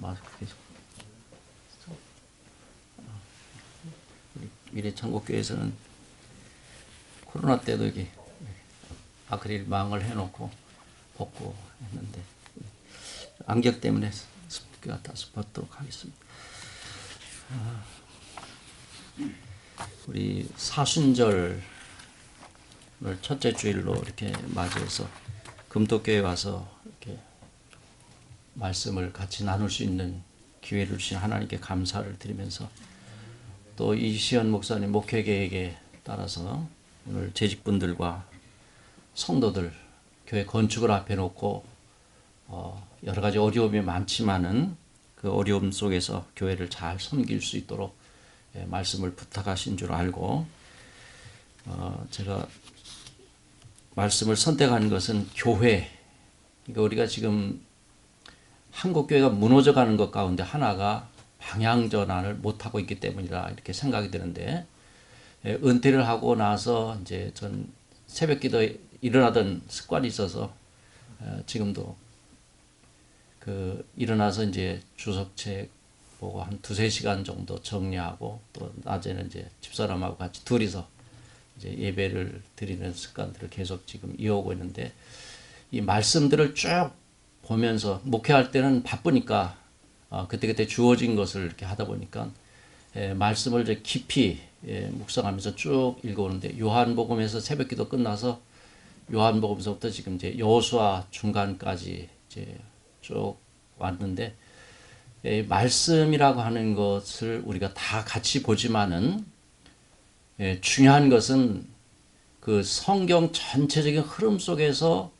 마스크 계속. 미래천국교회에서는 코로나 때도 이게 아크릴 망을 해놓고 벗고 했는데 안경 때문에 습기가 다시 벗도록 하겠습니다. 우리 사순절을 첫째 주일로 이렇게 맞이해서 금토교회 와서 이렇게 말씀을 같이 나눌 수 있는 기회를 주신 하나님께 감사를 드리면서 또 이시연 목사님 목회 계획에 따라서 오늘 재직분들과 성도들 교회 건축을 앞에 놓고 여러 가지 어려움이 많지만은 그 어려움 속에서 교회를 잘 섬길 수 있도록 말씀을 부탁하신 줄 알고 제가 말씀을 선택한 것은 교회, 그러니까 우리가 지금 한국 교회가 무너져가는 것 가운데 하나가 방향 전환을 못하고 있기 때문이라 이렇게 생각이 드는데, 은퇴를 하고 나서 이제 전 새벽 기도에 일어나던 습관이 있어서 지금도 일어나서 이제 주석책 보고 한 2-3시간 정도 정리하고 또 낮에는 이제 집사람하고 같이 둘이서 이제 예배를 드리는 습관들을 계속 지금 이어오고 있는데, 이 말씀들을 쭉 보면서 목회할 때는 바쁘니까 그때그때 주어진 것을 이렇게 하다 보니까 말씀을 이제 깊이 묵상하면서 쭉 읽어오는데, 요한복음에서 새벽기도 끝나서 요한복음서부터 지금 이제 여호수아 중간까지 이제 쭉 왔는데, 말씀이라고 하는 것을 우리가 다 같이 보지만은 중요한 것은 그 성경 전체적인 흐름 속에서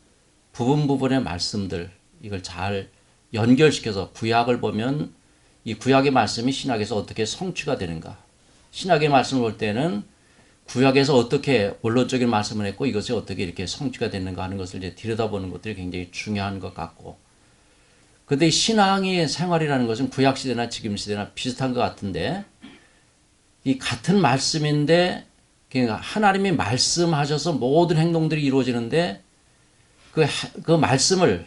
부분의 말씀들, 이걸 잘 연결시켜서 구약을 보면 이 구약의 말씀이 신약에서 어떻게 성취가 되는가, 신약의 말씀을 볼 때는 구약에서 어떻게 원론적인 말씀을 했고 이것이 어떻게 이렇게 성취가 되는가 하는 것을 이제 들여다보는 것들이 굉장히 중요한 것 같고, 그런데 이 신앙의 생활이라는 것은 구약 시대나 지금 시대나 비슷한 것 같은데, 이 같은 말씀인데 그러니까 하나님이 말씀하셔서 모든 행동들이 이루어지는데 그 말씀을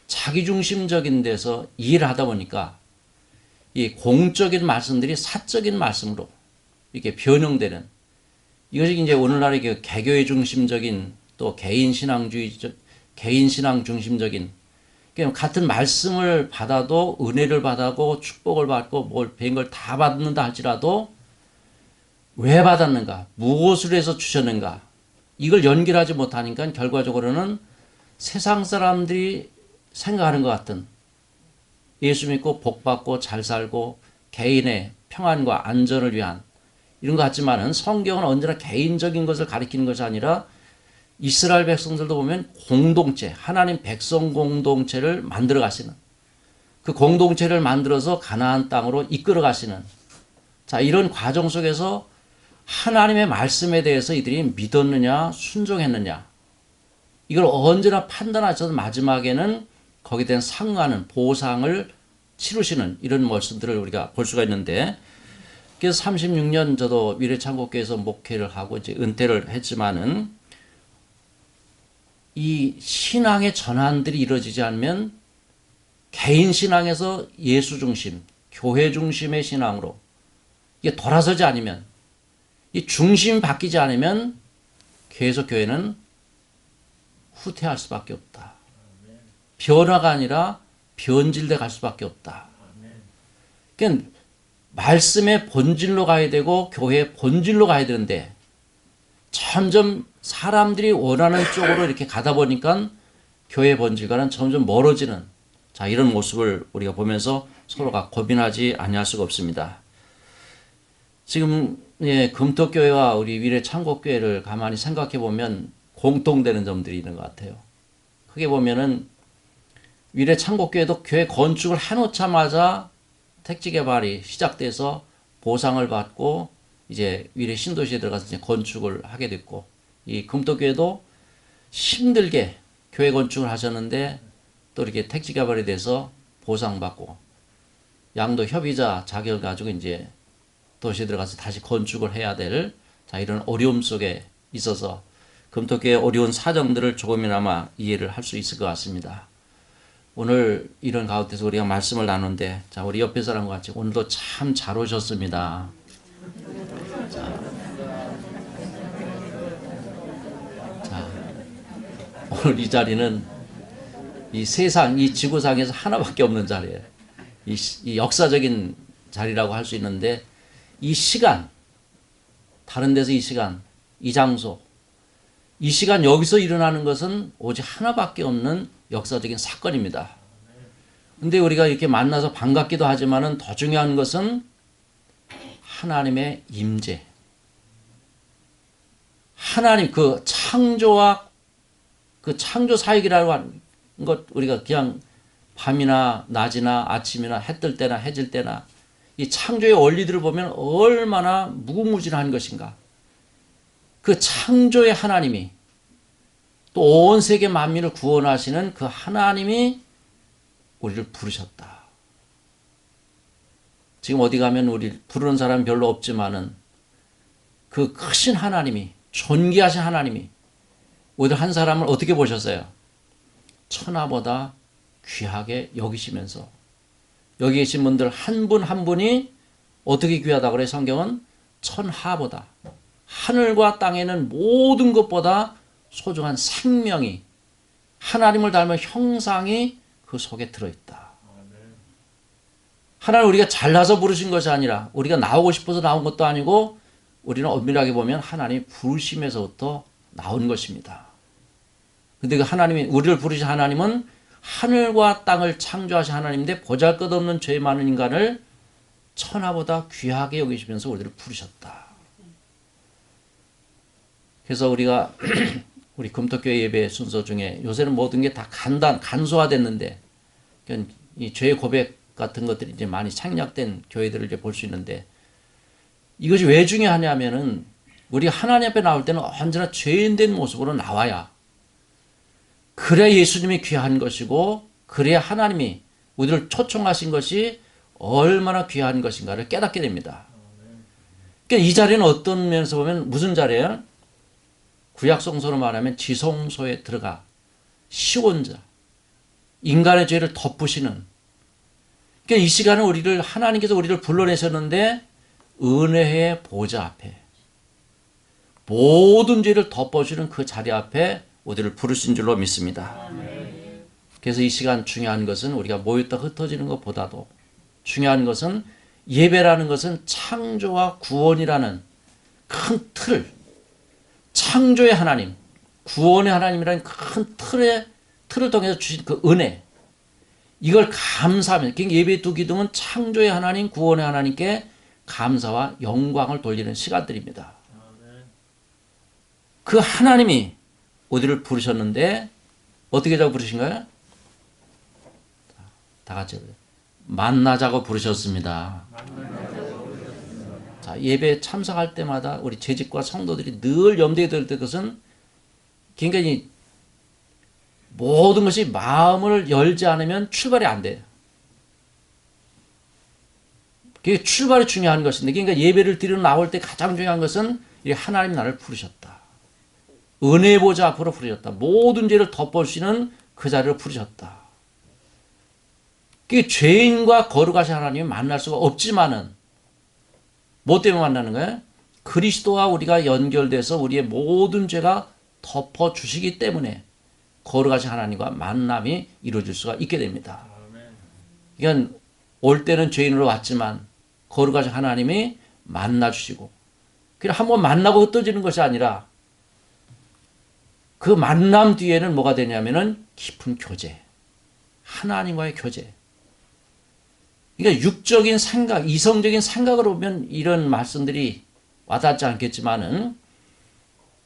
자기중심적인 데서 이해를 하다 보니까 이 공적인 말씀들이 사적인 말씀으로 이렇게 변형되는, 이것이 이제 오늘날의 개교의 중심적인 또 개인신앙주의적, 개인신앙 중심적인, 같은 말씀을 받아도 은혜를 받고 축복을 받고 뭘 배운 걸 다 받는다 할지라도 왜 받았는가, 무엇을 해서 주셨는가, 이걸 연결하지 못하니까 결과적으로는 세상 사람들이 생각하는 것 같은 예수 믿고 복 받고 잘 살고 개인의 평안과 안전을 위한 이런 것 같지만은, 성경은 언제나 개인적인 것을 가리키는 것이 아니라 이스라엘 백성들도 보면 공동체, 하나님 백성 공동체를 만들어 가시는, 그 공동체를 만들어서 가나안 땅으로 이끌어 가시는, 자, 이런 과정 속에서 하나님의 말씀에 대해서 이들이 믿었느냐 순종했느냐, 이걸 언제나 판단하셔서 마지막에는 거기에 대한 상하는 보상을 치르시는 이런 모습들을 우리가 볼 수가 있는데, 그래서 36년 저도 미래창국교회에서 목회를 하고 이제 은퇴를 했지만은, 이 신앙의 전환들이 이루어지지 않으면 개인 신앙에서 예수 중심, 교회 중심의 신앙으로 이게 돌아서지 않으면, 이 중심이 바뀌지 않으면 계속 교회는 후퇴할 수밖에 없다. 변화가 아니라 변질돼 갈 수밖에 없다. 그러니까 말씀의 본질로 가야 되고 교회의 본질로 가야 되는데 점점 사람들이 원하는 쪽으로 이렇게 가다 보니까 교회의 본질과는 점점 멀어지는, 자, 이런 모습을 우리가 보면서 서로가 고민하지 아니할 수가 없습니다. 지금 금토교회와 우리 미래창국교회를 가만히 생각해 보면 공통되는 점들이 있는 것 같아요. 크게 보면은 미래창국교회도 교회 건축을 해놓자마자 택지개발이 시작돼서 보상을 받고 이제 미래 신도시에 들어가서 이제 건축을 하게 됐고, 이 금토교회도 힘들게 교회 건축을 하셨는데 또 이렇게 택지개발이 돼서 보상받고 양도 협의자 자격을 가지고 이제 도시에 들어가서 다시 건축을 해야 될, 자, 이런 어려움 속에 있어서 금토교회의 어려운 사정들을 조금이나마 이해를 할 수 있을 것 같습니다. 오늘 이런 가운데서 우리가 말씀을 나누는데, 자, 우리 옆에 사람과 같이 오늘도 참 잘 오셨습니다. 자, 오늘 이 자리는 이 세상, 이 지구상에서 하나밖에 없는 자리예요. 이 역사적인 자리라고 할 수 있는데, 이 시간, 다른 데서 이 시간, 이 장소, 이 시간 여기서 일어나는 것은 오직 하나밖에 없는 역사적인 사건입니다. 근데 우리가 이렇게 만나서 반갑기도 하지만은 더 중요한 것은 하나님의 임재. 하나님 그 창조와 그 창조 사역이라고 하는 것, 우리가 그냥 밤이나 낮이나 아침이나 해 뜰 때나 해질 때나 이 창조의 원리들을 보면 얼마나 무궁무진한 것인가. 그 창조의 하나님이 또 온 세계 만민을 구원하시는 그 하나님이 우리를 부르셨다. 지금 어디 가면 우리 부르는 사람 별로 없지만은 그 크신 하나님이, 존귀하신 하나님이 오늘 한 사람을 어떻게 보셨어요? 천하보다 귀하게 여기시면서, 여기 계신 분들 한 분 한 분이 어떻게 귀하다고 그래요? 성경은 천하보다, 하늘과 땅에는 모든 것보다 소중한 생명이, 하나님을 닮은 형상이 그 속에 들어있다. 하나님 우리가 잘나서 부르신 것이 아니라, 우리가 나오고 싶어서 나온 것도 아니고, 우리는 엄밀하게 보면 하나님이 부르심에서부터 나온 것입니다. 근데 그 하나님이, 우리를 부르신 하나님은 하늘과 땅을 창조하신 하나님인데 보잘것없는 죄 많은 인간을 천하보다 귀하게 여기시면서 우리를 부르셨다. 그래서 우리가 우리 금토교회 예배 순서 중에 요새는 모든 게 다 간소화됐는데, 이 죄 고백 같은 것들이 이제 많이 생략된 교회들을 이제 볼 수 있는데, 이것이 왜 중요하냐면은 우리 하나님 앞에 나올 때는 언제나 죄인된 모습으로 나와야, 그래야 예수님이 귀한 것이고, 그래야 하나님이 우리를 초청하신 것이 얼마나 귀한 것인가를 깨닫게 됩니다. 그러니까 이 자리는 어떤 면에서 보면 무슨 자리예요? 구약성서로 말하면 지성소에 들어가 시온자, 인간의 죄를 덮으시는. 그러니까 이 시간은 우리를, 하나님께서 우리를 불러내셨는데 은혜의 보좌 앞에, 모든 죄를 덮어주는 그 자리 앞에 우리를 부르신 줄로 믿습니다. 그래서 이 시간 중요한 것은, 우리가 모였다 흩어지는 것보다도 중요한 것은, 예배라는 것은 창조와 구원이라는 큰 틀, 창조의 하나님, 구원의 하나님이라는 큰 틀을 통해서 주신 그 은혜, 이걸 감사하면, 그러니까 예배 두 기둥은 창조의 하나님, 구원의 하나님께 감사와 영광을 돌리는 시간들입니다. 그 하나님이 우리를 부르셨는데 어떻게 자고 부르신 거예요? 다 같이 만나자고 부르셨습니다. 자, 예배 참석할 때마다 우리 재직과 성도들이 늘 염두에 둘 것은, 굉장히 모든 것이 마음을 열지 않으면 출발이 안 돼요. 그게 출발이 중요한 것인데, 그러니까 예배를 드리러 나올 때 가장 중요한 것은 하나님 나를 부르셨다. 은혜 보좌 앞으로 부르셨다. 모든 죄를 덮어주시는 그 자리로 부르셨다. 그게 죄인과 거룩하신 하나님을 만날 수가 없지만은, 뭐 때문에 만나는 거예요? 그리스도와 우리가 연결돼서 우리의 모든 죄가 덮어주시기 때문에 거룩하신 하나님과 만남이 이루어질 수가 있게 됩니다. 그러니까 올 때는 죄인으로 왔지만 거룩하신 하나님이 만나주시고, 그냥 한번 만나고 흩어지는 것이 아니라 그 만남 뒤에는 뭐가 되냐면은 깊은 교제, 하나님과의 교제. 그러니까 육적인 생각, 이성적인 생각으로 보면 이런 말씀들이 와닿지 않겠지만은,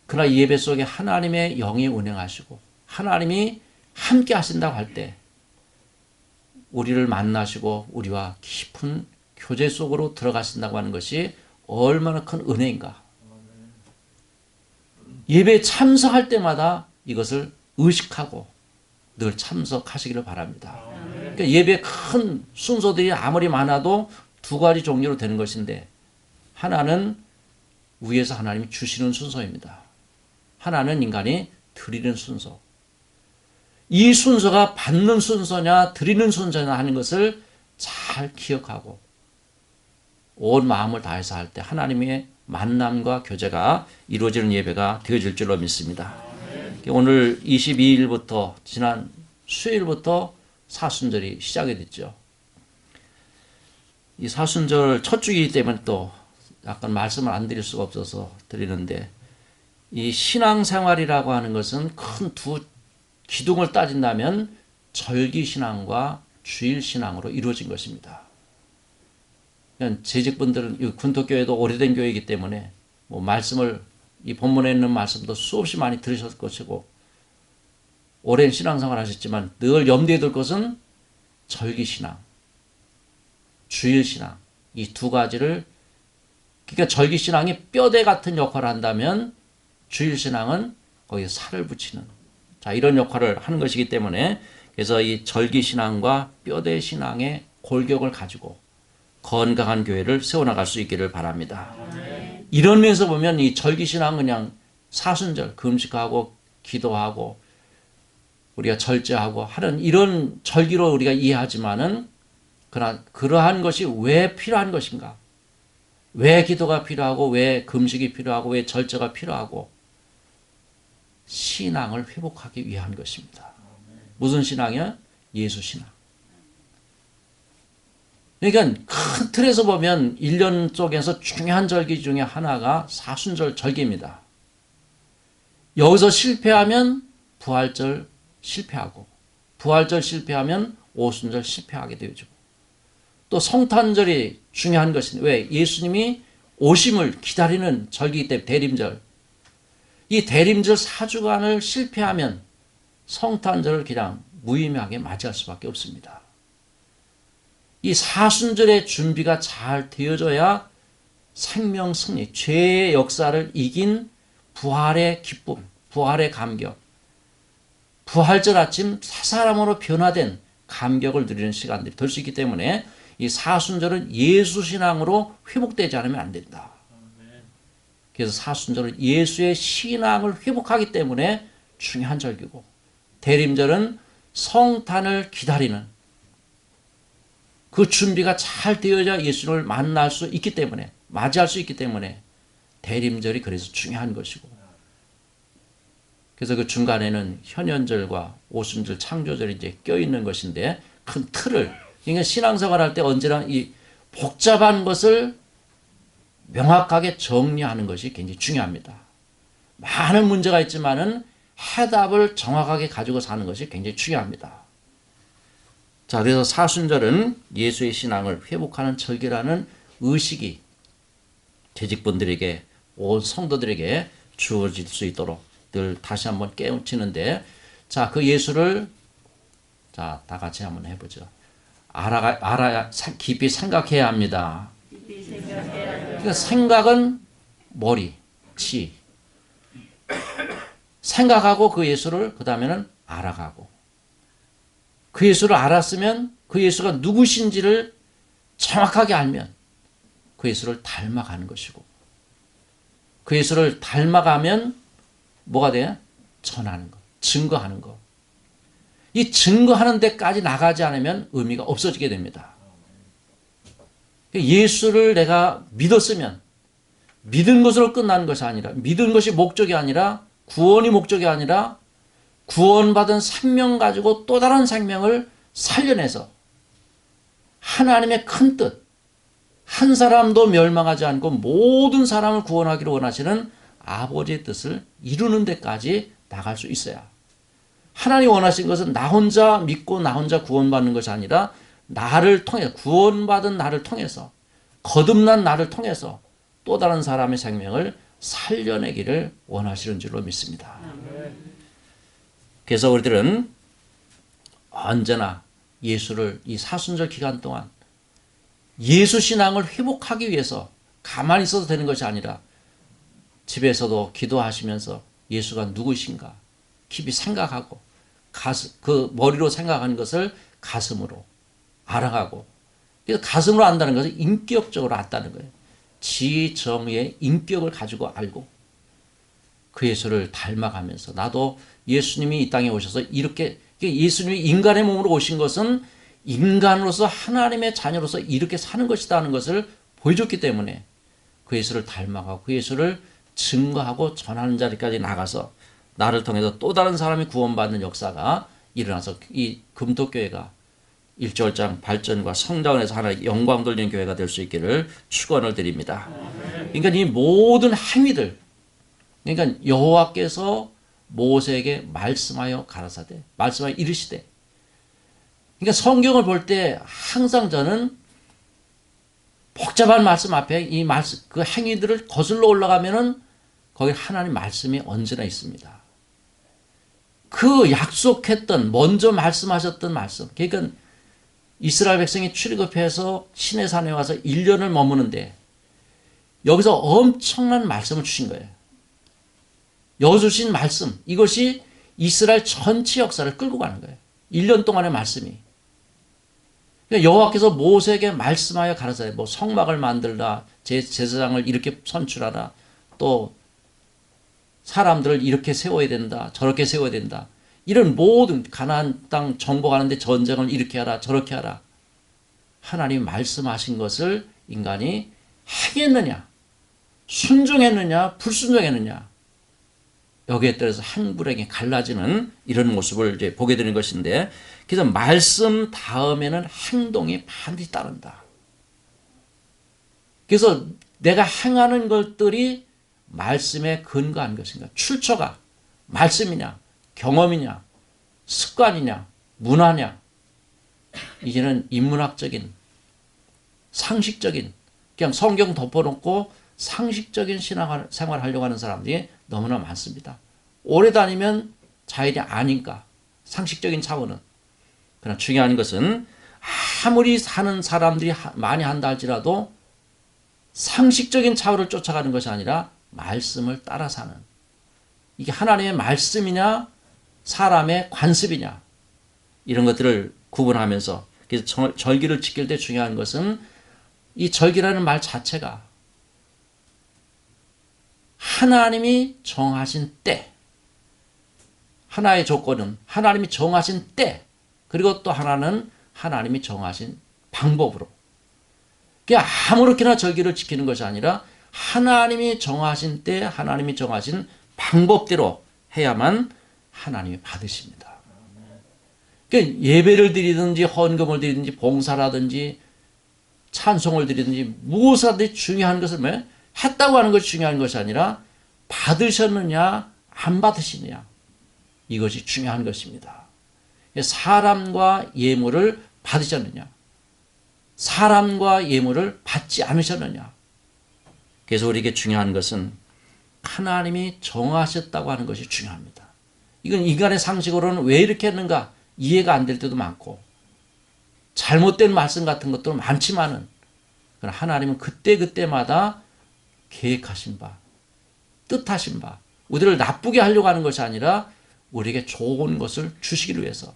그러나 예배 속에 하나님의 영이 운행하시고 하나님이 함께 하신다고 할 때 우리를 만나시고 우리와 깊은 교제 속으로 들어가신다고 하는 것이 얼마나 큰 은혜인가. 예배에 참석할 때마다 이것을 의식하고 늘 참석하시기를 바랍니다. 그러니까 예배의 큰 순서들이 아무리 많아도 두 가지 종류로 되는 것인데, 하나는 위에서 하나님이 주시는 순서입니다. 하나는 인간이 드리는 순서. 이 순서가 받는 순서냐 드리는 순서냐 하는 것을 잘 기억하고 온 마음을 다해서 할 때 하나님의 만남과 교제가 이루어지는 예배가 되어질 줄로 믿습니다. 오늘 22일부터 지난 수요일부터 사순절이 시작이 됐죠. 이 사순절 첫 주이기 때문에 또 약간 말씀을 안 드릴 수가 없어서 드리는데, 이 신앙생활이라고 하는 것은 큰 두 기둥을 따진다면 절기신앙과 주일신앙으로 이루어진 것입니다. 재직분들은 군토교회도 오래된 교회이기 때문에 뭐 말씀을 이 본문에 있는 말씀도 수없이 많이 들으셨을 것이고 오랜 신앙생활 하셨지만 늘 염두에 둘 것은 절기신앙, 주일신앙 이 두 가지를, 그러니까 절기신앙이 뼈대 같은 역할을 한다면 주일신앙은 거기에 살을 붙이는 이런 역할을 하는 것이기 때문에, 그래서 이 절기신앙과 뼈대신앙의 골격을 가지고 건강한 교회를 세워나갈 수 있기를 바랍니다. 이런 면에서 보면 이 절기신앙은 그냥 사순절 금식하고 기도하고 우리가 절제하고 하는 이런 절기로 우리가 이해하지만은, 그러나 그러한 것이 왜 필요한 것인가? 왜 기도가 필요하고 왜 금식이 필요하고 왜 절제가 필요하고? 신앙을 회복하기 위한 것입니다. 무슨 신앙이야? 예수 신앙. 그러니까 큰 틀에서 보면 1년 속에서 중요한 절기 중에 하나가 사순절 절기입니다. 여기서 실패하면 부활절 실패하고, 부활절 실패하면 오순절 실패하게 되어지고, 또 성탄절이 중요한 것인데, 왜? 예수님이 오심을 기다리는 절기이기 때문에 대림절. 이 대림절 4주간을 실패하면 성탄절을 그냥 무의미하게 맞이할 수밖에 없습니다. 이 사순절의 준비가 잘 되어져야 생명 승리, 죄의 역사를 이긴 부활의 기쁨, 부활의 감격, 부활절 아침 새 사람으로 변화된 감격을 누리는 시간들이 될 수 있기 때문에 이 사순절은 예수신앙으로 회복되지 않으면 안 된다. 그래서 사순절은 예수의 신앙을 회복하기 때문에 중요한 절기고, 대림절은 성탄을 기다리는 그 준비가 잘 되어야 예수를 만날 수 있기 때문에, 맞이할 수 있기 때문에 대림절이 그래서 중요한 것이고, 그래서 그 중간에는 현현절과 오순절 창조절이 이제 껴있는 것인데, 큰 틀을, 그러니까 신앙생활 할 때 언제나 이 복잡한 것을 명확하게 정리하는 것이 굉장히 중요합니다. 많은 문제가 있지만은 해답을 정확하게 가지고 사는 것이 굉장히 중요합니다. 자, 그래서 사순절은 예수의 신앙을 회복하는 절기라는 의식이 재직분들에게, 온 성도들에게 주어질 수 있도록 늘 다시 한번 깨우치는데, 자, 그 예수를 다 같이 한번 해보죠. 알아야 깊이 생각해야 합니다. 그러니까 생각은 머리, 치. 생각하고 그 예수를 그 다음에는 알아가고, 그 예수를 알았으면 그 예수가 누구신지를 정확하게 알면 그 예수를 닮아가는 것이고, 그 예수를 닮아가면 뭐가 돼요? 전하는 것, 증거하는 것. 이 증거하는 데까지 나가지 않으면 의미가 없어지게 됩니다. 예수를 내가 믿었으면, 믿은 것으로 끝나는 것이 아니라, 믿은 것이 목적이 아니라, 구원이 목적이 아니라 구원받은 생명 가지고 또 다른 생명을 살려내서 하나님의 큰 뜻, 한 사람도 멸망하지 않고 모든 사람을 구원하기를 원하시는 아버지의 뜻을 이루는 데까지 나갈 수 있어야, 하나님이 원하신 것은 나 혼자 믿고 나 혼자 구원받는 것이 아니라 나를 통해, 구원받은 나를 통해서, 거듭난 나를 통해서 또 다른 사람의 생명을 살려내기를 원하시는 줄로 믿습니다. 그래서 우리들은 언제나 예수를 이 사순절 기간 동안 예수 신앙을 회복하기 위해서 가만히 있어도 되는 것이 아니라 집에서도 기도하시면서 예수가 누구신가 깊이 생각하고, 그 머리로 생각하는 것을 가슴으로 알아가고, 그래서 가슴으로 안다는 것은 인격적으로 안다는 거예요. 지정의 인격을 가지고 알고 그 예수를 닮아가면서, 나도 예수님이 이 땅에 오셔서 이렇게 예수님이 인간의 몸으로 오신 것은 인간으로서 하나님의 자녀로서 이렇게 사는 것이다 하는 것을 보여줬기 때문에 그 예수를 닮아가고 그 예수를 증거하고 전하는 자리까지 나가서 나를 통해서 또 다른 사람이 구원받는 역사가 일어나서 이 금토교회가 일절장 발전과 성장을 해서 하나의 영광 돌리는 교회가 될 수 있기를 축원을 드립니다. 그러니까 이 모든 행위들, 그러니까 여호와께서 모세에게 말씀하여 가라사대, 말씀하여 이르시되. 그러니까 성경을 볼 때 항상 저는 복잡한 말씀 앞에 이 말씀, 그 행위들을 거슬러 올라가면은 거기 하나님 말씀이 언제나 있습니다. 그 약속했던, 먼저 말씀하셨던 말씀. 그러니까 이스라엘 백성이 출애굽해서 시내산에 와서 1년을 머무는데 여기서 엄청난 말씀을 주신 거예요. 여기서 주신 말씀, 이것이 이스라엘 전체 역사를 끌고 가는 거예요. 1년 동안의 말씀이. 그러니까 여호와께서 모세에게 말씀하여 가라사대, 뭐 성막을 만들라, 제사장을 이렇게 선출하라, 또 사람들을 이렇게 세워야 된다, 저렇게 세워야 된다. 이런 모든 가나안 땅 정복하는데 전쟁을 이렇게 하라, 저렇게 하라. 하나님이 말씀하신 것을 인간이 행했느냐, 순종했느냐, 불순종했느냐. 여기에 따라서 행불행이 갈라지는 이런 모습을 이제 보게 되는 것인데, 그래서 말씀 다음에는 행동이 반드시 따른다. 그래서 내가 행하는 것들이 말씀에 근거한 것인가? 출처가 말씀이냐, 경험이냐, 습관이냐, 문화냐. 이제는 인문학적인, 상식적인, 그냥 성경 덮어놓고 상식적인 신앙생활을 하려고 하는 사람들이 너무나 많습니다. 오래 다니면 자연이 아닌가, 상식적인 차원은. 그러나 중요한 것은 아무리 사는 사람들이 많이 한다 할지라도 상식적인 차원을 쫓아가는 것이 아니라 말씀을 따라 사는. 이게 하나님의 말씀이냐 사람의 관습이냐, 이런 것들을 구분하면서, 그래서 절기를 지킬 때 중요한 것은 이 절기라는 말 자체가 하나님이 정하신 때, 하나의 조건은 하나님이 정하신 때, 그리고 또 하나는 하나님이 정하신 방법으로. 그러니까 아무렇게나 절기를 지키는 것이 아니라 하나님이 정하신 때, 하나님이 정하신 방법대로 해야만 하나님이 받으십니다. 그러니까 예배를 드리든지 헌금을 드리든지 봉사라든지 찬송을 드리든지 무엇을 하든지 중요한 것은 뭐예요? 했다고 하는 것이 중요한 것이 아니라 받으셨느냐 안 받으시느냐, 이것이 중요한 것입니다. 사람과 예물을 받으셨느냐, 사람과 예물을 받지 않으셨느냐. 그래서 우리에게 중요한 것은 하나님이 정하셨다고 하는 것이 중요합니다. 이건 인간의 상식으로는 왜 이렇게 했는가 이해가 안 될 때도 많고, 잘못된 말씀 같은 것도 많지만은, 그러나 하나님은 그때그때마다 계획하신 바, 뜻하신 바, 우리를 나쁘게 하려고 하는 것이 아니라 우리에게 좋은 것을 주시기를 위해서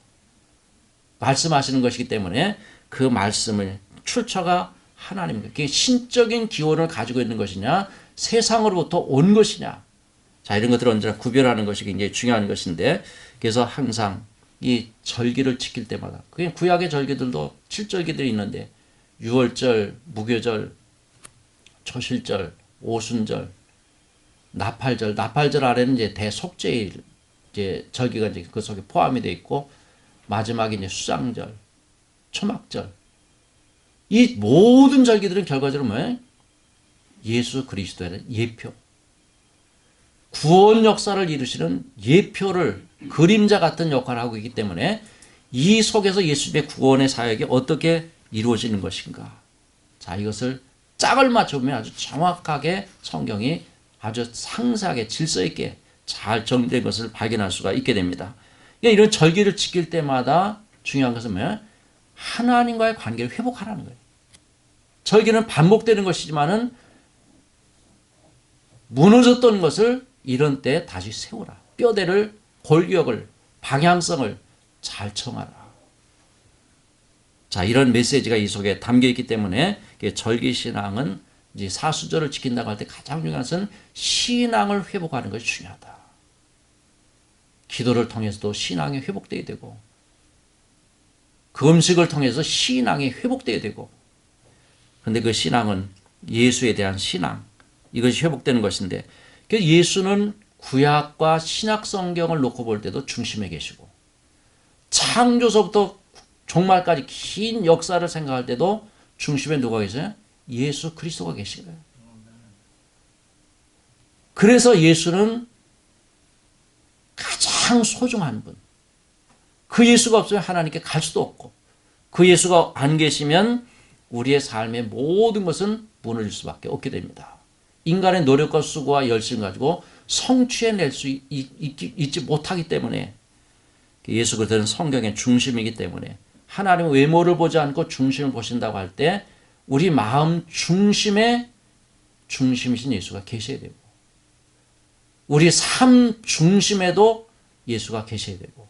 말씀하시는 것이기 때문에 그 말씀의 출처가 하나님입니다. 그게 신적인 기원을 가지고 있는 것이냐, 세상으로부터 온 것이냐. 자, 이런 것들을 언제나 구별하는 것이 굉장히 중요한 것인데, 그래서 항상 이 절기를 지킬 때마다, 그게 구약의 절기들도 7절기들이 있는데, 유월절, 무교절, 초실절, 오순절, 나팔절, 나팔절 아래는 이제 대속죄일 이제 절기가 이제 그 속에 포함이 되어 있고, 마지막에 이제 수장절, 초막절. 이 모든 절기들은 결과적으로 뭐예요? 예수 그리스도에 대한 예표. 구원 역사를 이루시는 예표를, 그림자 같은 역할을 하고 있기 때문에 이 속에서 예수님의 구원의 사역이 어떻게 이루어지는 것인가. 자, 이것을 짝을 맞춰보면 아주 정확하게 성경이 아주 상세하게 질서 있게 잘 정리된 것을 발견할 수가 있게 됩니다. 그러니까 이런 절기를 지킬 때마다 중요한 것은 뭐예요? 하나님과의 관계를 회복하라는 거예요. 절기는 반복되는 것이지만은 무너졌던 것을 이런 때 다시 세우라. 뼈대를, 골격을, 방향성을 잘 청하라. 자, 이런 메시지가 이 속에 담겨 있기 때문에 절기신앙은 이제 사수절을 지킨다고 할 때 가장 중요한 것은 신앙을 회복하는 것이 중요하다. 기도를 통해서도 신앙이 회복되어야 되고, 그 음식을 통해서 신앙이 회복되어야 되고, 그런데 그 신앙은 예수에 대한 신앙, 이것이 회복되는 것인데, 그래서 예수는 구약과 신약 성경을 놓고 볼 때도 중심에 계시고, 창조서부터 종말까지 긴 역사를 생각할 때도 중심에 누가 계세요? 예수 그리스도가 계신 거예요. 그래서 예수는 가장 소중한 분. 그 예수가 없으면 하나님께 갈 수도 없고, 그 예수가 안 계시면 우리의 삶의 모든 것은 무너질 수밖에 없게 됩니다. 인간의 노력과 수고와 열심 가지고 성취해낼 수 있지 못하기 때문에, 예수 그리스도는 성경의 중심이기 때문에 하나님의 외모를 보지 않고 중심을 보신다고 할 때 우리 마음 중심에 중심이신 예수가 계셔야 되고, 우리 삶 중심에도 예수가 계셔야 되고,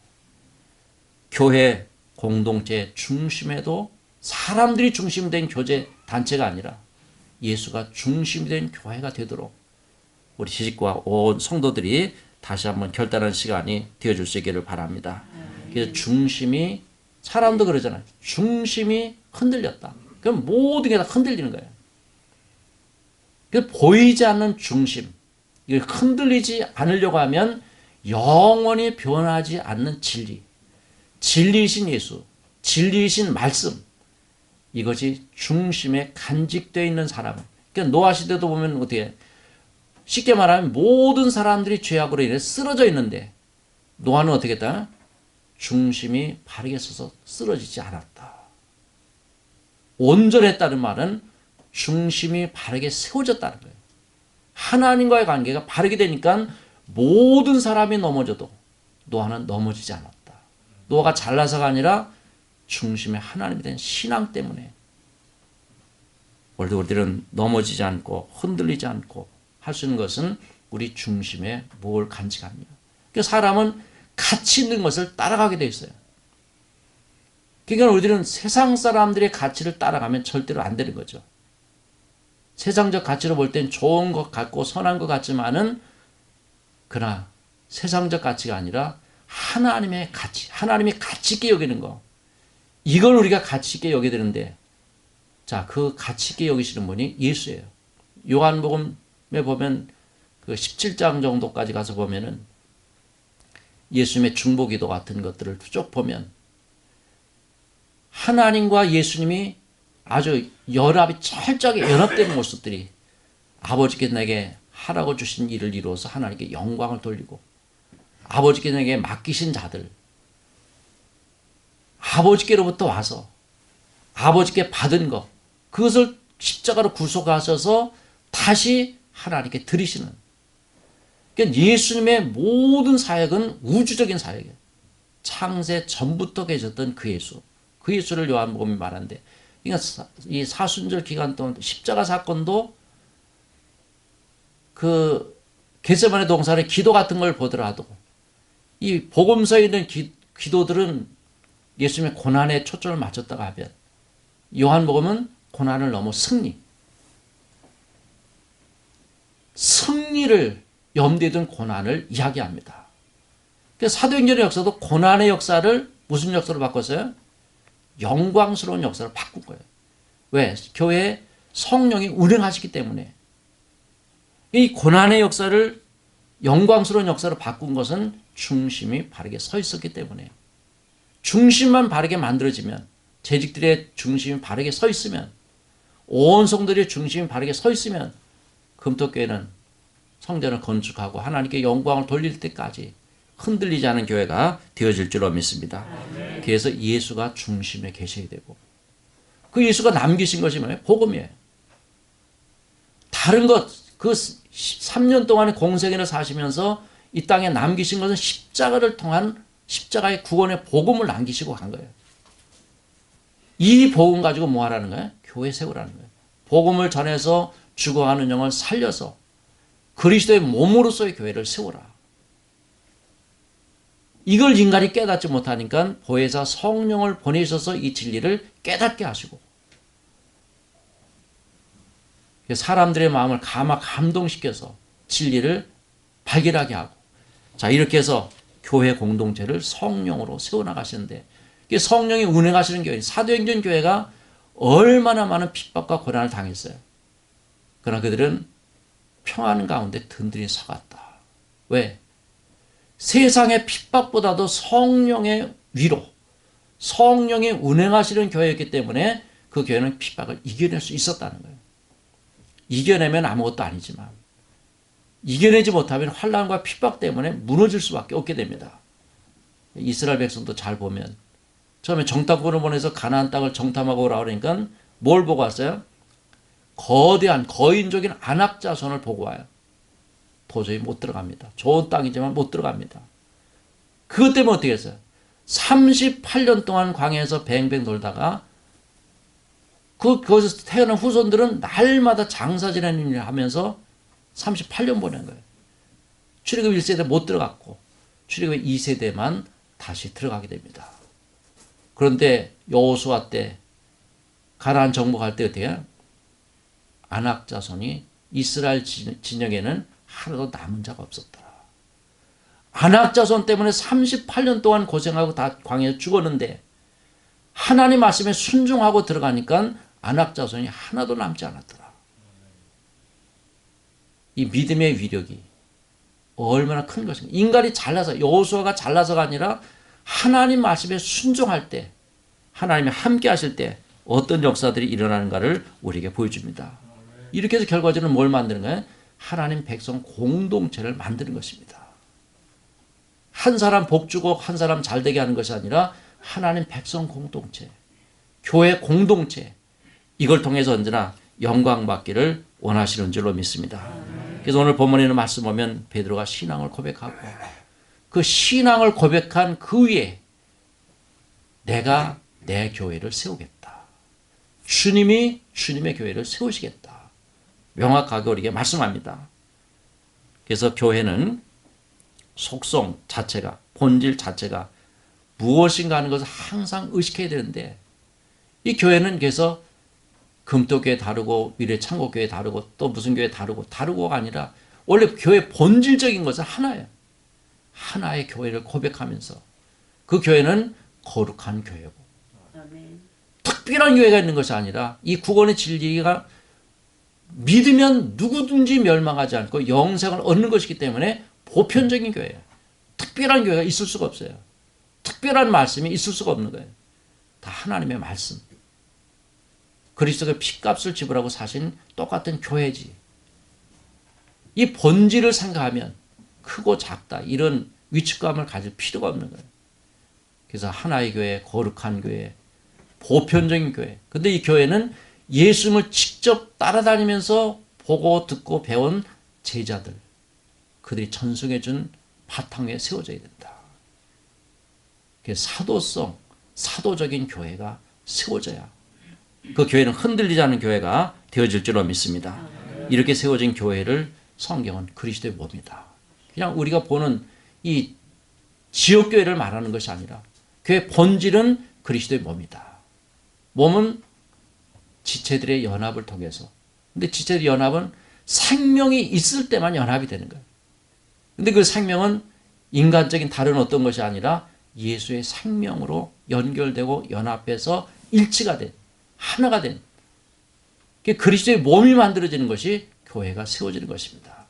교회 공동체 중심에도 사람들이 중심이 된 교제 단체가 아니라 예수가 중심이 된 교회가 되도록 우리 지식과 온 성도들이 다시 한번 결단하는 시간이 되어줄 수 있기를 바랍니다. 그래서 중심이, 사람도 그러잖아요. 중심이 흔들렸다. 그럼 모든 게 다 흔들리는 거예요. 보이지 않는 중심, 이걸 흔들리지 않으려고 하면 영원히 변하지 않는 진리, 진리이신 예수, 진리이신 말씀, 이것이 중심에 간직되어 있는 사람은, 그러니까 노아 시대도 보면 어떻게, 쉽게 말하면 모든 사람들이 죄악으로 인해 쓰러져 있는데 노아는 어떻게 했다? 중심이 바르게 서서 쓰러지지 않았다. 온전했다는 말은 중심이 바르게 세워졌다는 거예요. 하나님과의 관계가 바르게 되니까 모든 사람이 넘어져도 노아는 넘어지지 않았다. 노아가 잘나서가 아니라 중심에 하나님에 대한 신앙 때문에 우리들은 넘어지지 않고 흔들리지 않고 할 수 있는 것은 우리 중심에 뭘 간직합니다. 그러니까 사람은 가치 있는 것을 따라가게 돼 있어요. 그러니까 우리들은 세상 사람들의 가치를 따라가면 절대로 안 되는 거죠. 세상적 가치로 볼 땐 좋은 것 같고 선한 것 같지만은, 그러나 세상적 가치가 아니라 하나님의 가치, 하나님이 가치 있게 여기는 거, 이걸 우리가 가치 있게 여겨야 되는데, 자, 그 가치 있게 여기시는 분이 예수예요. 요한복음에 보면 그 17장 정도까지 가서 보면은 예수님의 중보기도 같은 것들을 쭉 보면 하나님과 예수님이 아주 연합이 철저하게 연합되는 모습들이, 아버지께 내게 하라고 주신 일을 이루어서 하나님께 영광을 돌리고, 아버지께 내게 맡기신 자들, 아버지께로부터 와서 아버지께 받은 것, 그것을 십자가로 구속하셔서 다시 하나님께 드리시는, 그러니까 예수님의 모든 사역은 우주적인 사역이에요. 창세 전부터 계셨던 그 예수, 그 예수를 요한복음이 말하는데, 그러니까 이 사순절 기간 동안 십자가 사건도 그 겟세마네 동산의 기도 같은 걸 보더라도 이 복음서에 있는 기도들은 예수님의 고난에 초점을 맞췄다가 하면, 요한복음은 고난을 넘어 승리를 염두에 둔 고난을 이야기합니다. 그래서 사도행전의 역사도 고난의 역사를 무슨 역사로 바꿨어요? 영광스러운 역사로 바꾼 거예요. 왜? 교회에 성령이 운행하시기 때문에. 이 고난의 역사를 영광스러운 역사로 바꾼 것은 중심이 바르게 서 있었기 때문에. 중심만 바르게 만들어지면, 재직들의 중심이 바르게 서 있으면, 온 성도들의 중심이 바르게 서 있으면 금토교회는 성전을 건축하고 하나님께 영광을 돌릴 때까지 흔들리지 않은 교회가 되어질 줄로 믿습니다. 그래서 예수가 중심에 계셔야 되고, 그 예수가 남기신 것이 뭐예요? 복음이에요. 다른 것, 그 3년 동안의 공생애를 사시면서 이 땅에 남기신 것은 십자가를 통한 십자가의 구원의 복음을 남기시고 간 거예요. 이 복음 가지고 뭐 하라는 거예요? 교회 세우라는 거예요. 복음을 전해서 죽어가는 영을 살려서 그리스도의 몸으로서의 교회를 세우라. 이걸 인간이 깨닫지 못하니까 보혜사 성령을 보내셔서 이 진리를 깨닫게 하시고, 사람들의 마음을 감동시켜서 진리를 발견하게 하고, 자, 이렇게 해서 교회 공동체를 성령으로 세워나가시는데, 성령이 운행하시는 교회, 사도행전 교회가 얼마나 많은 핍박과 고난을 당했어요. 그러나 그들은 평안 가운데 든든히 서갔다. 왜? 세상의 핍박보다도 성령의 위로, 성령이 운행하시는 교회였기 때문에 그 교회는 핍박을 이겨낼 수 있었다는 거예요. 이겨내면 아무것도 아니지만 이겨내지 못하면 환난과 핍박 때문에 무너질 수밖에 없게 됩니다. 이스라엘 백성도 잘 보면 처음에 정탐꾼을 보내서 가나안 땅을 정탐하고 오라고 그러니까 뭘 보고 왔어요? 거대한 거인족인 아낙 자손을 보고 와요. 도저히 못 들어갑니다. 좋은 땅이지만 못 들어갑니다. 그것 때문에 어떻게 했어요? 38년 동안 광야에서 뱅뱅 돌다가 거기서 태어난 후손들은 날마다 장사 지내는 일을 하면서 38년 보낸 거예요. 출애굽 1세대 못 들어갔고 출애굽 2세대만 다시 들어가게 됩니다. 그런데 여호수아 때 가나안 정복할 때 어떻게 해요? 아낙 자손이 이스라엘 진영에는 하나도 남은 자가 없었더라. 아낙 자손 때문에 38년 동안 고생하고 다 광야에 죽었는데 하나님 말씀에 순종하고 들어가니까 아낙 자손이 하나도 남지 않았더라. 이 믿음의 위력이 얼마나 큰 것인가. 인간이 잘나서, 여호수아가 잘나서가 아니라 하나님 말씀에 순종할 때, 하나님이 함께 하실 때 어떤 역사들이 일어나는가를 우리에게 보여줍니다. 이렇게 해서 결과적으로 뭘 만드는 거예요? 하나님 백성 공동체를 만드는 것입니다. 한 사람 복 주고 한 사람 잘 되게 하는 것이 아니라 하나님 백성 공동체, 교회 공동체, 이걸 통해서 언제나 영광 받기를 원하시는 줄로 믿습니다. 그래서 오늘 본문에 있는 말씀 보면 베드로가 신앙을 고백하고 그 신앙을 고백한 그 위에 내가 내 교회를 세우겠다. 주님이 주님의 교회를 세우시겠다. 명확하게 우리에게 말씀합니다. 그래서 교회는 속성 자체가, 본질 자체가 무엇인가 하는 것을 항상 의식해야 되는데 이 교회는 그래서 금토교회 다르고 미래창고교회 다르고 또 무슨 교회 다르고가 아니라 원래 교회 본질적인 것은 하나예요. 하나의 교회를 고백하면서 그 교회는 거룩한 교회고 특별한 교회가 있는 것이 아니라 이 구원의 진리가 믿으면 누구든지 멸망하지 않고 영생을 얻는 것이기 때문에 보편적인 교회예요. 특별한 교회가 있을 수가 없어요. 특별한 말씀이 있을 수가 없는 거예요. 다 하나님의 말씀. 그리스도가 피값을 지불하고 사신 똑같은 교회지. 이 본질을 생각하면 크고 작다 이런 위축감을 가질 필요가 없는 거예요. 그래서 하나의 교회, 거룩한 교회, 보편적인 교회. 근데 이 교회는 예수님을 직접 따라다니면서 보고 듣고 배운 제자들, 그들이 전승해 준 바탕에 세워져야 된다. 사도성, 사도적인 교회가 세워져야 그 교회는 흔들리지 않는 교회가 되어질 줄로 믿습니다. 이렇게 세워진 교회를 성경은 그리스도의 몸이다. 그냥 우리가 보는 이 지역교회를 말하는 것이 아니라 교회 본질은 그리스도의 몸이다. 몸은 지체들의 연합을 통해서. 근데 지체들의 연합은 생명이 있을 때만 연합이 되는 거예요. 근데 그 생명은 인간적인 다른 어떤 것이 아니라 예수의 생명으로 연결되고 연합해서 일치가 된, 하나가 된 그리스도의 몸이 만들어지는 것이 교회가 세워지는 것입니다.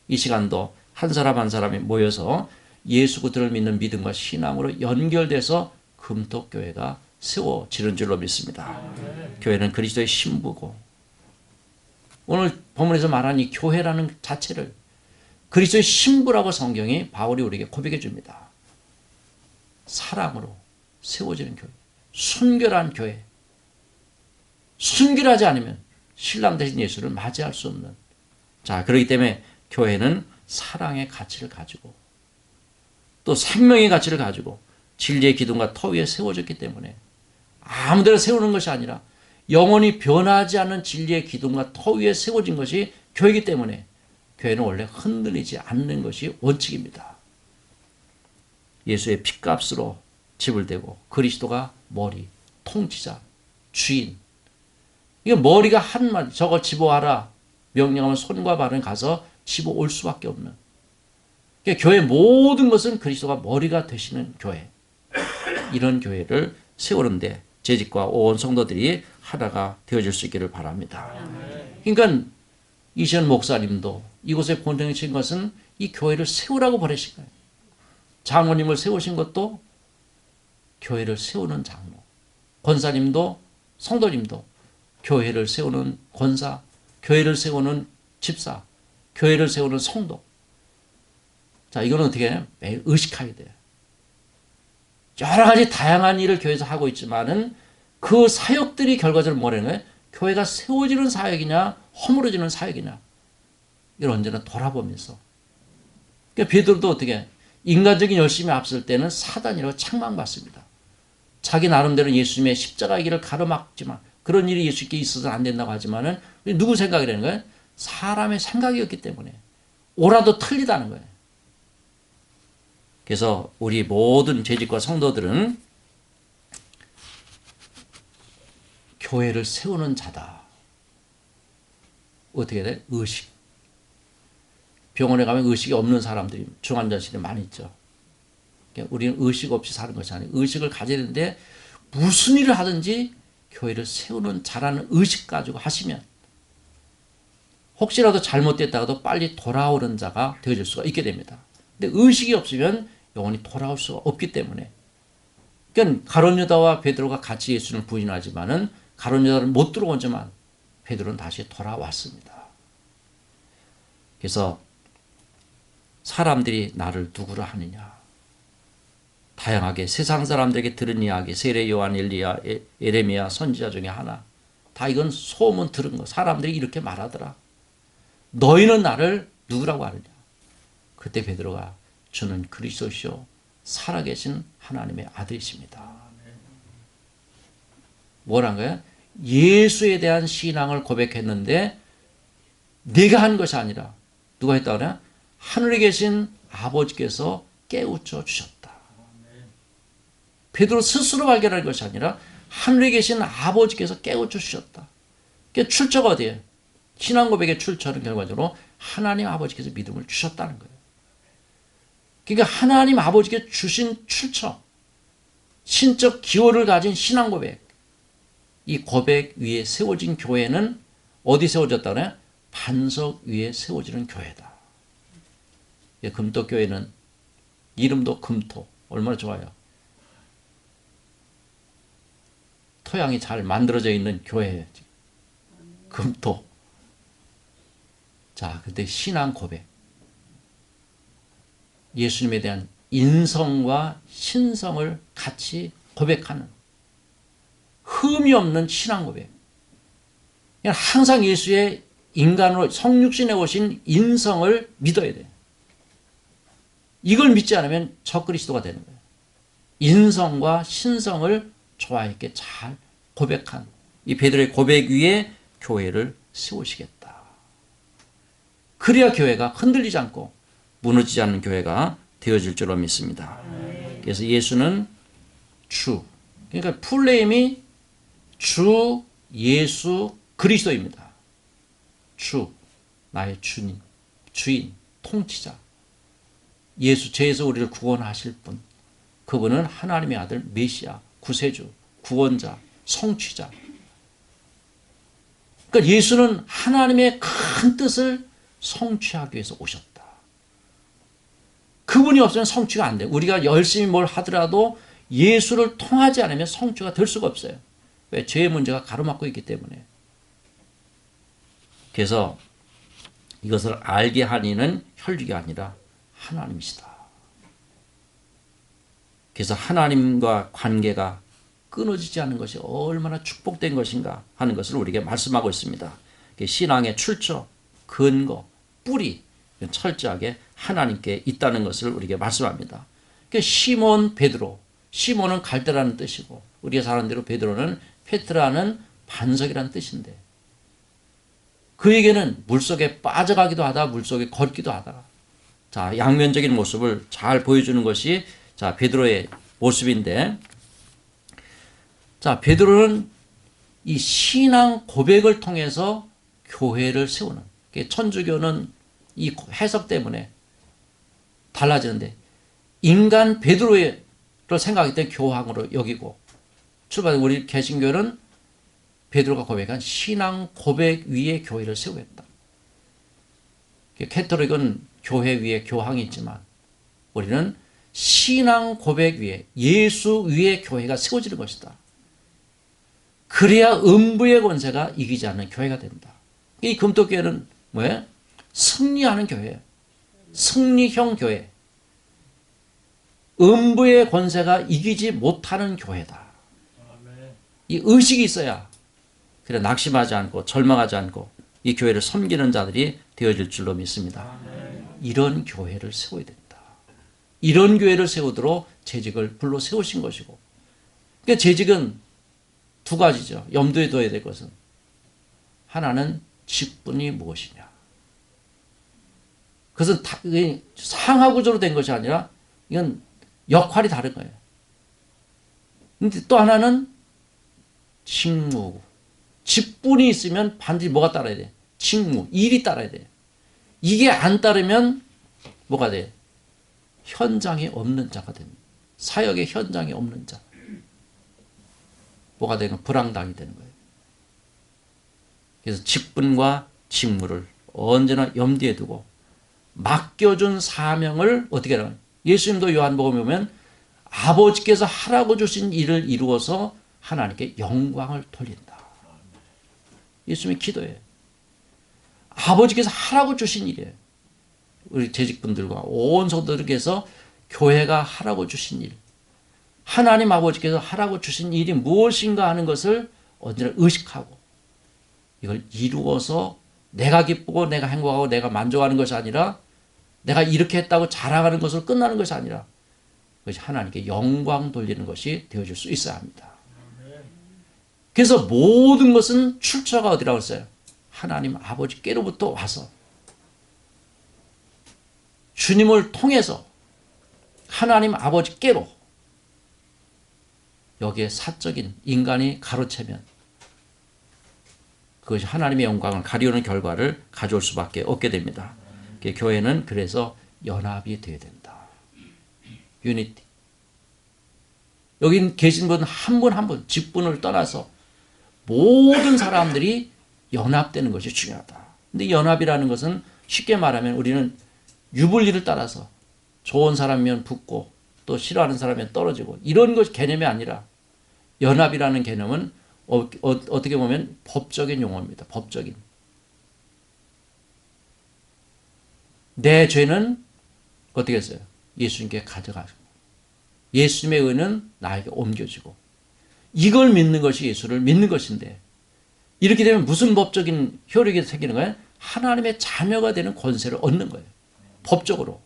이 시간도 한 사람 한 사람이 모여서 예수 그리스도를 믿는 믿음과 신앙으로 연결돼서 금토교회가 세워지는 줄로 믿습니다. 교회는 그리스도의 신부고 오늘 본문에서 말한 이 교회라는 자체를 그리스도의 신부라고 성경이 바울이 우리에게 고백해 줍니다. 사랑으로 세워지는 교회, 순결한 교회. 순결하지 않으면 신랑 되신 예수를 맞이할 수 없는. 자, 그렇기 때문에 교회는 사랑의 가치를 가지고 또 생명의 가치를 가지고 진리의 기둥과 터 위에 세워졌기 때문에 아무데나 세우는 것이 아니라 영원히 변하지 않는 진리의 기둥과 터 위에 세워진 것이 교회이기 때문에 교회는 원래 흔들리지 않는 것이 원칙입니다. 예수의 피값으로 지불되고 그리스도가 머리, 통치자, 주인. 이거 머리가 한마디 저걸 집어와라 명령하면 손과 발은 가서 집어올 수밖에 없는. 그러니까 교회 모든 것은 그리스도가 머리가 되시는 교회. 이런 교회를 세우는데 재직과 온 성도들이 하나가 되어질 수 있기를 바랍니다. 그러니까 이시연 목사님도 이곳에 보내신 것은 이 교회를 세우라고 보내신 거예요. 장로님을 세우신 것도 교회를 세우는 장로, 권사님도 성도님도 교회를 세우는 권사, 교회를 세우는 집사, 교회를 세우는 성도. 자, 이거는 어떻게 해요? 매일 의식하게 돼요. 여러 가지 다양한 일을 교회에서 하고 있지만은 그 사역들이 결과적으로 뭐라는 거예요? 교회가 세워지는 사역이냐, 허물어지는 사역이냐. 이걸 언제나 돌아보면서. 그러니까 베드로도 어떻게 해요? 인간적인 열심이 앞설 때는 사단이라고 책망받습니다. 자기 나름대로 예수님의 십자가의 길을 가로막지만 그런 일이 예수께 있어서는 안 된다고 하지만은 누구 생각이라는 거예요? 사람의 생각이었기 때문에 옳아도 틀리다는 거예요. 그래서 우리 모든 재직과 성도들은 교회를 세우는 자다. 어떻게 돼? 의식. 병원에 가면 의식이 없는 사람들이 중환자실에 많이 있죠. 우리는 의식 없이 사는 것이 아니에요. 의식을 가져야 되는데 무슨 일을 하든지 교회를 세우는 자라는 의식 가지고 하시면 혹시라도 잘못됐다가도 빨리 돌아오는 자가 되어질 수가 있게 됩니다. 근데 의식이 없으면 영원히 돌아올 수가 없기 때문에. 그러니까 가룟 유다와 베드로가 같이 예수를 부인하지만은 가룟 유다는 못 들어오지만 베드로는 다시 돌아왔습니다. 그래서 사람들이 나를 누구라 하느냐. 다양하게 세상 사람들에게 들은 이야기, 세례 요한, 엘리야, 에레미야 선지자 중에 하나. 다 이건 소문 들은 거. 사람들이 이렇게 말하더라. 너희는 나를 누구라고 하느냐. 그때 베드로가 주는 그리스도시요 살아계신 하나님의 아들이십니다. 뭐란 거야? 예수에 대한 신앙을 고백했는데 내가 한 것이 아니라 누가 했다고 그래? 하늘에 계신 아버지께서 깨우쳐 주셨다. 베드로 스스로 발견할 것이 아니라 하늘에 계신 아버지께서 깨우쳐 주셨다. 그게 출처가 어디예요? 신앙 고백의 출처는 결과적으로 하나님 아버지께서 믿음을 주셨다는 거예요. 그러니까 하나님 아버지께 주신 출처, 신적 기호를 가진 신앙 고백, 이 고백 위에 세워진 교회는 어디 세워졌다 그래? 반석 위에 세워지는 교회다. 금토교회는 이름도 금토, 얼마나 좋아요. 토양이 잘 만들어져 있는 교회예요. 금토. 자, 근데 신앙 고백. 예수님에 대한 인성과 신성을 같이 고백하는 흠이 없는 신앙 고백. 항상 예수의 인간으로 성육신에 오신 인성을 믿어야 돼요. 이걸 믿지 않으면 적그리스도가 되는 거예요. 인성과 신성을 조화 있게 잘 고백한 이 베드로의 고백 위에 교회를 세우시겠다. 그래야 교회가 흔들리지 않고 무너지지 않는 교회가 되어질 줄로 믿습니다. 그래서 예수는 주, 그러니까 풀네임이 주 예수 그리스도입니다. 주, 나의 주님, 주인, 통치자. 예수, 죄에서 우리를 구원하실 분. 그분은 하나님의 아들 메시아, 구세주, 구원자, 성취자. 그러니까 예수는 하나님의 큰 뜻을 성취하기 위해서 오셨다. 그분이 없으면 성취가 안 돼요. 우리가 열심히 뭘 하더라도 예수를 통하지 않으면 성취가 될 수가 없어요. 왜? 죄의 문제가 가로막고 있기 때문에. 그래서 이것을 알게 한 이는 혈육이 아니라 하나님이시다. 그래서 하나님과 관계가 끊어지지 않는 것이 얼마나 축복된 것인가 하는 것을 우리에게 말씀하고 있습니다. 신앙의 출처, 근거, 뿌리 철저하게 하나님께 있다는 것을 우리에게 말씀합니다. 시몬 베드로, 시몬은 갈대라는 뜻이고 우리가 잘 아는 대로 베드로는 페트라는 반석이라는 뜻인데 그에게는 물속에 빠져가기도 하다 물속에 걷기도 하다. 자, 양면적인 모습을 잘 보여주는 것이 자 베드로의 모습인데 자 베드로는 이 신앙 고백을 통해서 교회를 세우는 천주교는 이 해석 때문에 달라지는데 인간 베드로를 생각할 때 교황으로 여기고 출발 우리 개신교는 베드로가 고백한 신앙 고백 위에 교회를 세우겠다. 캐톨릭은 교회 위에 교황이 있지만 우리는 신앙 고백 위에 예수 위에 교회가 세워지는 것이다. 그래야 음부의 권세가 이기지 않는 교회가 된다. 이 금토교회는 뭐예요? 승리하는 교회, 승리형 교회, 음부의 권세가 이기지 못하는 교회다. 이 의식이 있어야 그래 낙심하지 않고 절망하지 않고 이 교회를 섬기는 자들이 되어질 줄로 믿습니다. 이런 교회를 세워야 된다. 이런 교회를 세우도록 재직을 불러 세우신 것이고, 그러니까 재직은 두 가지죠. 염두에 둬야 될 것은 하나는 직분이 무엇이냐. 그것은 상하 구조로 된 것이 아니라 이건 역할이 다른 거예요. 근데 또 하나는 직무. 직분이 있으면 반드시 뭐가 따라야 돼? 직무, 일이 따라야 돼. 이게 안 따르면 뭐가 돼? 현장에 없는 자가 됩니다. 사역의 현장에 없는 자. 뭐가 되는? 불황당이 되는 거예요. 그래서 직분과 직무를 언제나 염두에 두고 맡겨준 사명을 어떻게 하냐? 예수님도 요한복음에 보면 아버지께서 하라고 주신 일을 이루어서 하나님께 영광을 돌린다. 예수님의 기도예요. 아버지께서 하라고 주신 일이에요. 우리 재직분들과 온 성도들께서 교회가 하라고 주신 일, 하나님 아버지께서 하라고 주신 일이 무엇인가 하는 것을 언제나 의식하고 이걸 이루어서 내가 기쁘고 내가 행복하고 내가 만족하는 것이 아니라 내가 이렇게 했다고 자랑하는 것으로 끝나는 것이 아니라 그것이 하나님께 영광 돌리는 것이 되어줄 수 있어야 합니다. 그래서 모든 것은 출처가 어디라고 했어요? 하나님 아버지께로부터 와서 주님을 통해서 하나님 아버지께로 여기에 사적인 인간이 가로채면 그것이 하나님의 영광을 가리우는 결과를 가져올 수밖에 없게 됩니다. 교회는 그래서 연합이 되어야 된다. 유니티. 여기 계신 분 한 분 한 분 직분을 떠나서 모든 사람들이 연합되는 것이 중요하다. 근데 연합이라는 것은 쉽게 말하면 우리는 유불리를 따라서 좋은 사람이면 붙고 또 싫어하는 사람이면 떨어지고 이런 것 개념이 아니라 연합이라는 개념은 어떻게 보면 법적인 용어입니다. 법적인. 내 죄는 어떻게 했어요? 예수님께 가져가시고 예수님의 의는 나에게 옮겨지고 이걸 믿는 것이 예수를 믿는 것인데 이렇게 되면 무슨 법적인 효력이 생기는 거예요? 하나님의 자녀가 되는 권세를 얻는 거예요. 법적으로.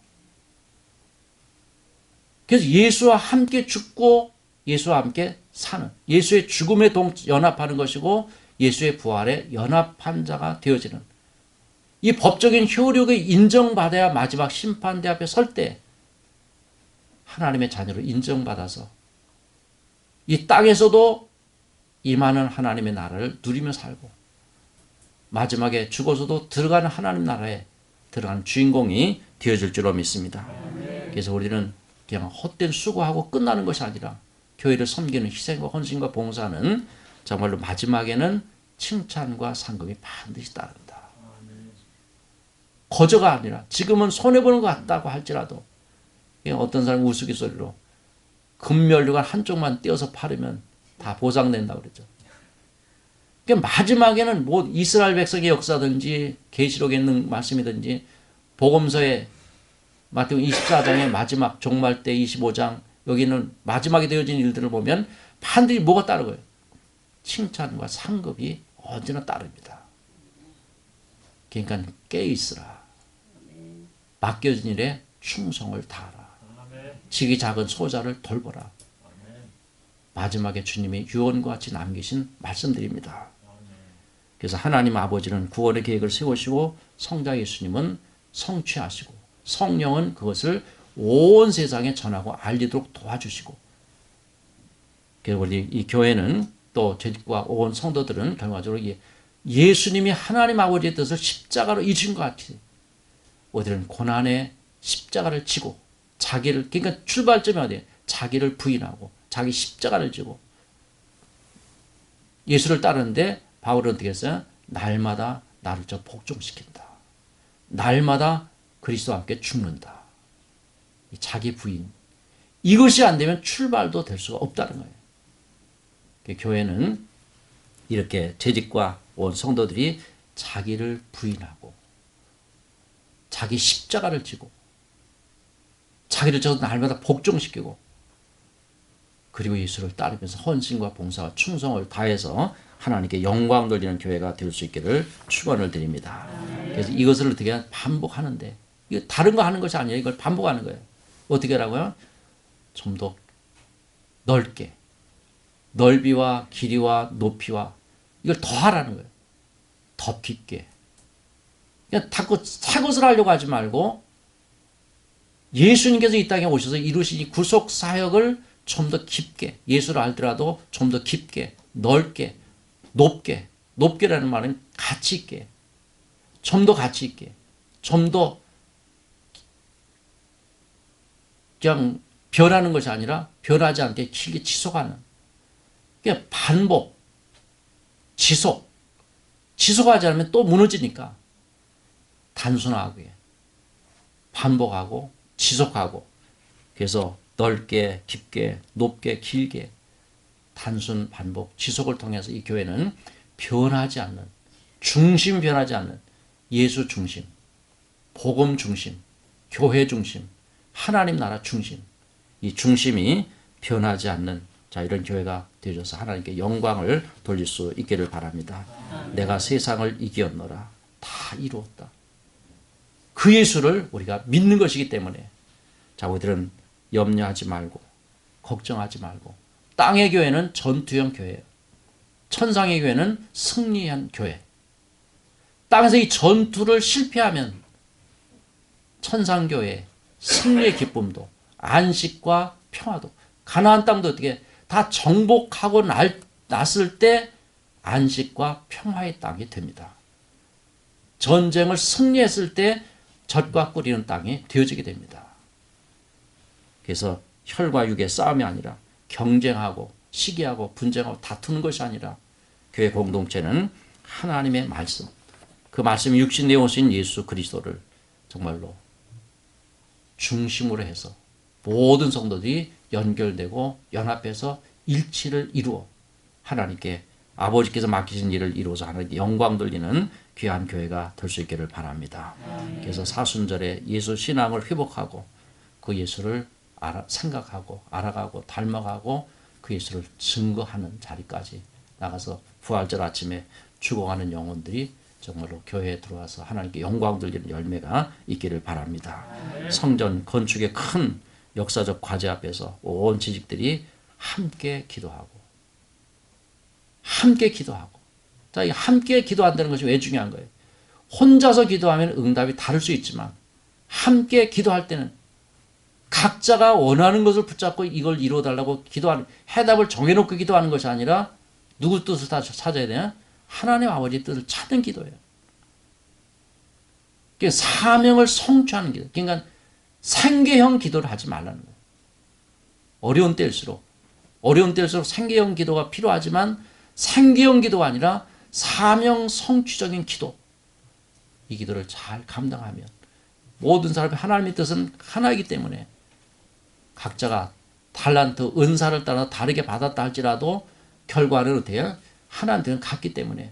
그래서 예수와 함께 죽고 예수와 함께 사는 예수의 죽음에 연합하는 것이고 예수의 부활에 연합한 자가 되어지는 이 법적인 효력을 인정받아야 마지막 심판대 앞에 설 때 하나님의 자녀로 인정받아서 이 땅에서도 임하는 하나님의 나라를 누리며 살고 마지막에 죽어서도 들어가는 하나님 나라에 들어가는 주인공이 되어질 줄로 믿습니다. 그래서 우리는 그냥 헛된 수고하고 끝나는 것이 아니라 교회를 섬기는 희생과 헌신과 봉사는 정말로 마지막에는 칭찬과 상급이 반드시 따른다. 거저가 아니라 지금은 손해보는 것 같다고 할지라도 어떤 사람은 우스갯소리로 금면류관 한쪽만 떼어서 팔으면 다 보상된다고 그랬죠. 그러니까 마지막에는 뭐 이스라엘 백성의 역사든지 계시록에 있는 말씀이든지 복음서의 마태복음 24장의 마지막 종말 때 25장 여기는 마지막에 되어진 일들을 보면 반드시 뭐가 따르고요? 칭찬과 상급이 언제나 따릅니다. 그러니까 깨어있으라. 맡겨진 일에 충성을 다하라. 지기 작은 소자를 돌보라. 마지막에 주님이 유언과 같이 남기신 말씀드립니다. 그래서 하나님 아버지는 구원의 계획을 세우시고 성자 예수님은 성취하시고 성령은 그것을 온 세상에 전하고 알리도록 도와주시고 그리고 우리 이 교회는 또 재직과 온 성도들은 결과적으로 예수님이 하나님 아버지의 뜻을 십자가로 이루신 것 같이 우리는 고난의 십자가를 지고 자기를 그러니까 출발점이 어디예요? 자기를 부인하고 자기 십자가를 지고 예수를 따르는데 바울은 어떻게 했어요? 날마다 나를 저 복종시킨다. 날마다 그리스도와 함께 죽는다. 자기 부인. 이것이 안 되면 출발도 될 수가 없다는 거예요. 교회는 이렇게 재직과 온 성도들이 자기를 부인하고 자기 십자가를 지고 자기를 저 날마다 복종시키고 그리고 예수를 따르면서 헌신과 봉사와 충성을 다해서 하나님께 영광 돌리는 교회가 될 수 있기를 축원을 드립니다. 그래서 이것을 어떻게 반복하는데 이거 다른 거 하는 것이 아니에요. 이걸 반복하는 거예요. 어떻게 하라고요? 좀 더 넓게 넓이와 길이와 높이와 이걸 더 하라는 거예요. 더 깊게. 그냥 자꾸 새 것을 하려고 하지 말고 예수님께서 이 땅에 오셔서 이루신 이 구속 사역을 좀 더 깊게 예수를 알더라도 좀 더 깊게 넓게 높게 높게라는 말은 가치 있게 좀 더 가치 있게 좀 더 그냥 변하는 것이 아니라 변하지 않게 길게 지속하는 그냥 반복 지속하지 않으면 또 무너지니까 단순하게 반복하고 지속하고 그래서 넓게 깊게 높게 길게 단순 반복 지속을 통해서 이 교회는 변하지 않는 중심 변하지 않는 예수 중심 복음 중심 교회 중심 하나님 나라 중심 이 중심이 변하지 않는 자 이런 교회가 되셔서 하나님께 영광을 돌릴 수 있기를 바랍니다. 내가 세상을 이기었노라 다 이루었다. 그 예수를 우리가 믿는 것이기 때문에 자 우리들은 염려하지 말고 걱정하지 말고 땅의 교회는 전투형 교회예요. 천상의 교회는 승리한 교회. 땅에서 이 전투를 실패하면 천상교회 승리의 기쁨도 안식과 평화도 가나안 땅도 어떻게 다 정복하고 났을 때 안식과 평화의 땅이 됩니다. 전쟁을 승리했을 때 젖과 꿀이는 땅이 되어지게 됩니다. 그래서 혈과 육의 싸움이 아니라 경쟁하고 시기하고 분쟁하고 다투는 것이 아니라 교회 공동체는 하나님의 말씀 그 말씀이 육신 되어 오신 예수 그리스도를 정말로 중심으로 해서 모든 성도들이 연결되고 연합해서 일치를 이루어 하나님께 아버지께서 맡기신 일을 이루어서 하나님께 영광 돌리는 귀한 교회가 될 수 있기를 바랍니다. 그래서 사순절에 예수 신앙을 회복하고 그 예수를 생각하고 알아가고 닮아가고 그 예수를 증거하는 자리까지 나가서 부활절 아침에 죽어가는 영혼들이 정말로 교회에 들어와서 하나님께 영광 돌리는 열매가 있기를 바랍니다. 성전 건축의 큰 역사적 과제 앞에서 온 지식들이 함께 기도하고 자, 이 함께 기도한다는 것이 왜 중요한 거예요? 혼자서 기도하면 응답이 다를 수 있지만 함께 기도할 때는 각자가 원하는 것을 붙잡고 이걸 이루어달라고 기도하는 해답을 정해놓고 기도하는 것이 아니라 누구 뜻을 다 찾아야 되냐? 하나님 아버지 뜻을 찾는 기도예요. 그러니까 사명을 성취하는 기도. 그러니까 생계형 기도를 하지 말라는 거예요. 어려운 때일수록 생계형 기도가 필요하지만 생계형 기도가 아니라 사명 성취적인 기도. 이 기도를 잘 감당하면 모든 사람이 하나님의 뜻은 하나이기 때문에 각자가 달란트, 은사를 따라 다르게 받았다 할지라도 결과는 어떻게 해요? 하나님들은 같기 때문에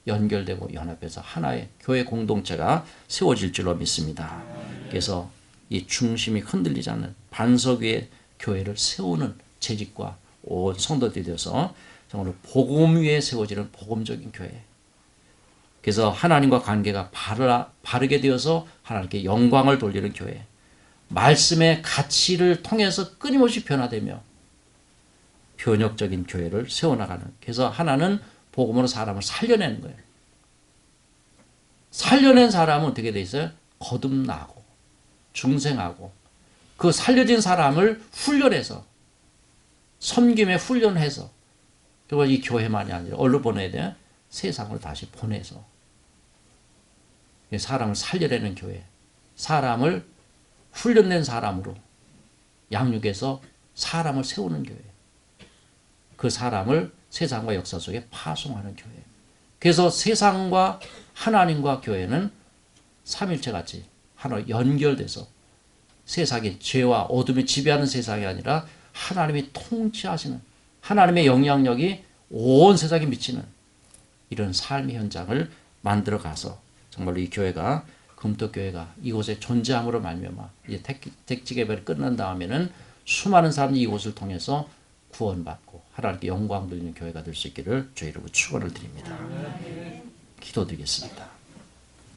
연결되고 연합해서 하나의 교회 공동체가 세워질 줄로 믿습니다. 그래서 이 중심이 흔들리지 않는 반석 위에 교회를 세우는 재직과 온 성도들이 되어서 정말로 복음 위에 세워지는 복음적인 교회. 그래서 하나님과 관계가 바르게 되어서 하나님께 영광을 돌리는 교회. 말씀의 가치를 통해서 끊임없이 변화되며 변혁적인 교회를 세워나가는. 그래서 하나는 복음으로 사람을 살려내는 거예요. 살려낸 사람은 어떻게 돼 있어요? 거듭나고 중생하고 그 살려진 사람을 훈련해서 섬김에 훈련해서 그리고 이 교회만이 아니라 어디로 보내야 돼요? 세상을 다시 보내서 사람을 살려내는 교회, 사람을 훈련된 사람으로 양육해서 사람을 세우는 교회, 그 사람을 세상과 역사 속에 파송하는 교회. 그래서 세상과 하나님과 교회는 삼일체같이 하나 연결돼서 세상의 죄와 어둠이 지배하는 세상이 아니라 하나님이 통치하시는 하나님의 영향력이 온 세상에 미치는 이런 삶의 현장을 만들어 가서 정말로 이 교회가 금토교회가 이곳에 존재함으로 말미암아 이제 택지 개발이 끝난 다음에는 수많은 사람들이 이곳을 통해서 구원받고 하나님께 영광 돌리는 교회가 될 수 있기를 주의 이름으로 축원을 드립니다. 기도드리겠습니다.